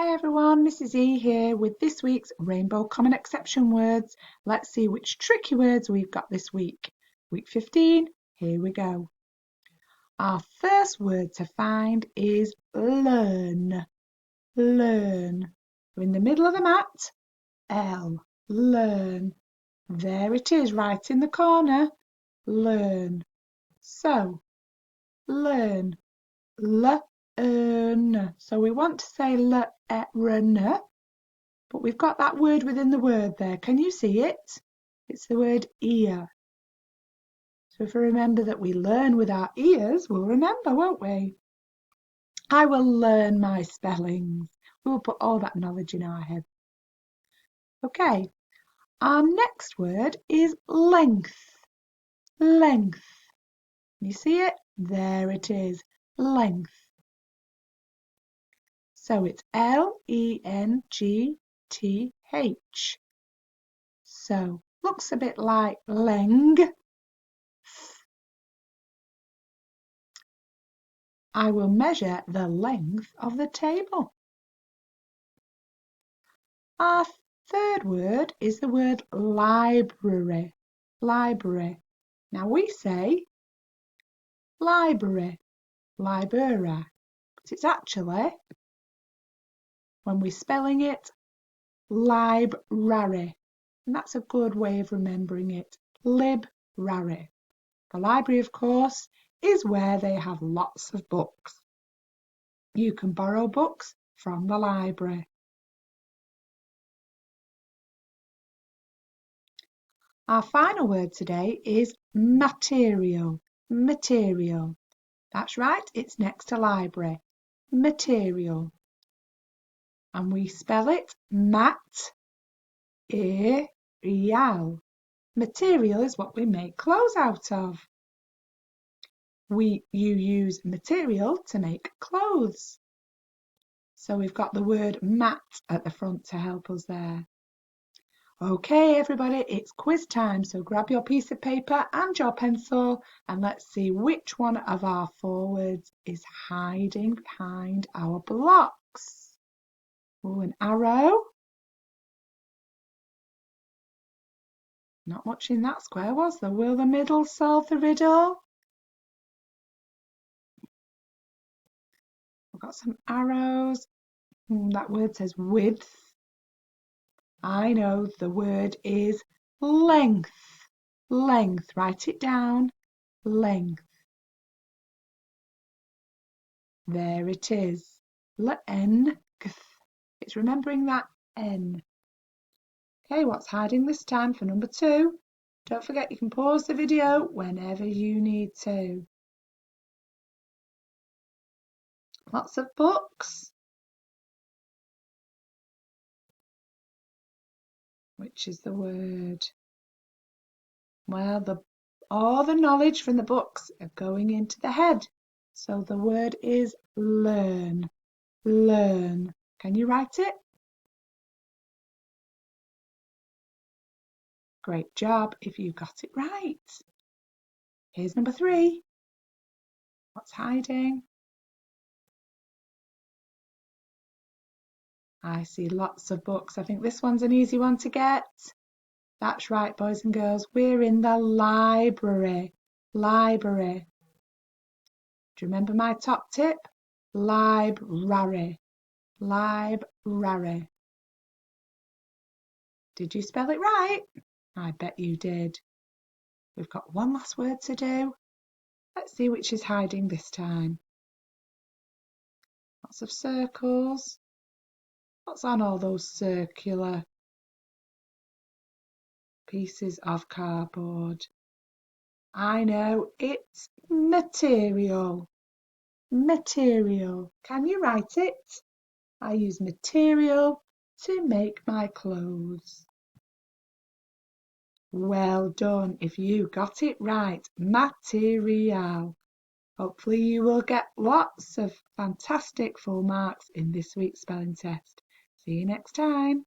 Hi everyone, Mrs. E here with this week's Rainbow Common Exception words. Let's see which tricky words we've got this week. Week 15, here we go. Our first word to find is learn. Learn. We're in the middle of the mat. L. Learn. There it is, right in the corner. Learn. So, learn. Learn. So we want to say learn, but we've got that word within the word there. Can you see it? It's the word ear. So if we remember that we learn with our ears, we'll remember, won't we? I will learn my spellings. We will put all that knowledge in our head. Okay, our next word is length. Length. You see it? There it is. Length. So it's L-E-N-G-T-H. So looks a bit like length. I will measure the length of the table. Our third word is the word library. Library. Now we say library, library, but it's actually, when we're spelling it, library. And that's a good way of remembering it. Library. The library, of course, is where they have lots of books. You can borrow books from the library. Our final word today is material. Material. That's right, it's next to library. Material. And we spell it mat-e-rial. Material is what we make clothes out of. You use material to make clothes. So we've got the word mat at the front to help us there. Okay, everybody, it's quiz time. So grab your piece of paper and your pencil and let's see which one of our 4 words is hiding behind our blocks. Oh, an arrow. Not much in that square, was there? Will the middle solve the riddle? We've got some arrows. That word says width. I know the word is length. Length. Write it down. Length. There it is. Length. It's remembering that N. Okay, what's hiding this time for number 2? Don't forget you can pause the video whenever you need to. Lots of books. Which is the word? Well, all the knowledge from the books are going into the head. So the word is learn. Learn. Can you write it? Great job if you got it right. Here's number 3. What's hiding? I see lots of books. I think this one's an easy one to get. That's right, boys and girls. We're in the library. Library. Do you remember my top tip? Library. Library. Did you spell it right? I bet you did. We've got one last word to do. Let's see which is hiding this time. Lots of circles. What's on all those circular pieces of cardboard? I know, it's material. Material. Can you write it? I use material to make my clothes. Well done if you got it right. Material. Hopefully you will get lots of fantastic full marks in this week's spelling test. See you next time.